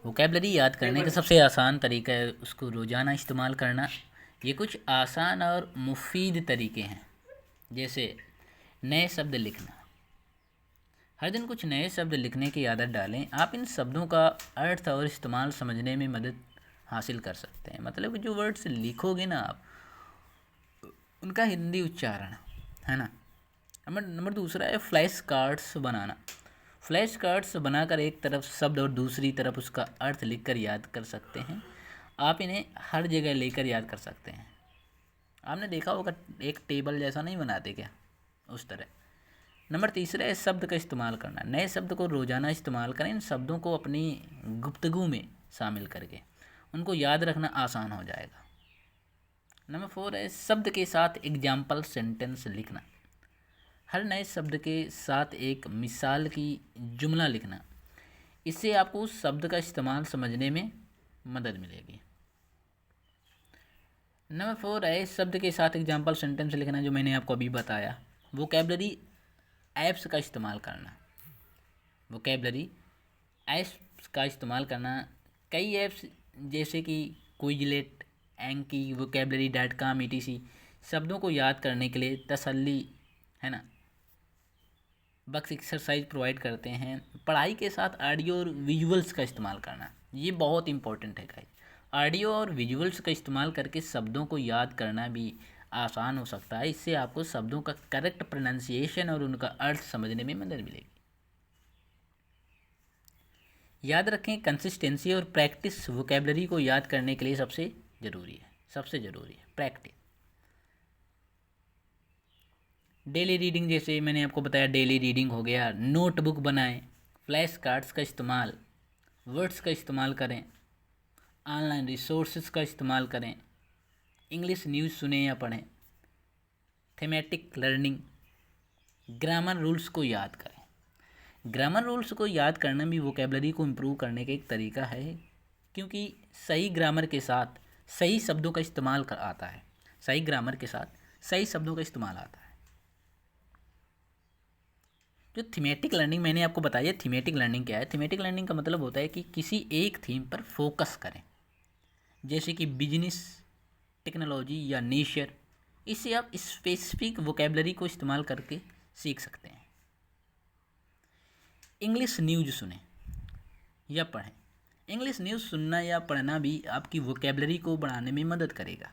Vocabulary याद करने का सबसे आसान तरीका है उसको रोज़ाना इस्तेमाल करना। ये कुछ आसान और मुफीद तरीके हैं, जैसे नए शब्द लिखना। हर दिन कुछ नए शब्द लिखने की आदत डालें। आप इन शब्दों का अर्थ और इस्तेमाल समझने में मदद हासिल कर सकते हैं। मतलब कि जो वर्ड्स लिखोगे ना आप, उनका हिंदी उच्चारण, है ना। नंबर दूसरा है फ्लैश कार्ड्स बनाना। फ्लैश कार्ड्स बनाकर एक तरफ शब्द और दूसरी तरफ उसका अर्थ लिखकर याद कर सकते हैं। आप इन्हें हर जगह लेकर याद कर सकते हैं। आपने देखा होगा एक टेबल जैसा नहीं बनाते क्या, उस तरह। नंबर तीसरा है शब्द का इस्तेमाल करना। नए शब्द को रोज़ाना इस्तेमाल करें। इन शब्दों को अपनी गुफ्तगू में शामिल करके उनको याद रखना आसान हो जाएगा। नंबर 4 है शब्द के साथ एग्जाम्पल सेंटेंस लिखना। हर नए शब्द के साथ एक मिसाल की जुमला लिखना। इससे आपको उस शब्द का इस्तेमाल समझने में मदद मिलेगी। नंबर 4 है शब्द के साथ एग्जाम्पल सेंटेंस लिखना, जो मैंने आपको अभी बताया। वोकैबलरी ऐप्स का इस्तेमाल करना। वोकैबलरी ऐप्स का इस्तेमाल करना। कई ऐप्स जैसे कि क्विजलेट, एंकी, vocabulary.com etc. शब्दों को याद करने के लिए तसल्ली, है ना, बक्स एक्सरसाइज प्रोवाइड करते हैं। पढ़ाई के साथ ऑडियो और विजुअल्स का इस्तेमाल करना, ये बहुत इंपॉर्टेंट है गाइस। ऑडियो और विजुअल्स का इस्तेमाल करके शब्दों को याद करना भी आसान हो सकता है। इससे आपको शब्दों का करेक्ट प्रोनाउंसिएशन और उनका अर्थ समझने में मदद मिलेगी। याद रखें, कंसिस्टेंसी और प्रैक्टिस वोकैबलरी को याद करने के लिए सबसे ज़रूरी है प्रैक्टिस। डेली रीडिंग, जैसे मैंने आपको बताया डेली रीडिंग हो गया। नोटबुक बनाएं, फ्लैश कार्ड्स का इस्तेमाल, वर्ड्स का इस्तेमाल करें, ऑनलाइन रिसोर्सेज का इस्तेमाल करें, इंग्लिश न्यूज़ सुने या पढ़ें, थीमेटिक लर्निंग, ग्रामर रूल्स को याद करें। ग्रामर रूल्स को याद करना भी वोकैबलरी को इम्प्रूव करने का एक तरीका है, क्योंकि सही ग्रामर के साथ सही शब्दों का इस्तेमाल आता है। सही ग्रामर के साथ सही शब्दों का इस्तेमाल आता है। जो थीमेटिक लर्निंग मैंने आपको बताया, थीमेटिक लर्निंग क्या है? थीमेटिक लर्निंग का मतलब होता है कि किसी एक थीम पर फोकस करें, जैसे कि बिजनेस, टेक्नोलॉजी या नेचर। इससे आप स्पेसिफिक वोकैबलरी को इस्तेमाल करके सीख सकते हैं। इंग्लिश न्यूज़ सुने या पढ़ें। इंग्लिश न्यूज़ सुनना या पढ़ना भी आपकी वोकैबलरी को बढ़ाने में मदद करेगा।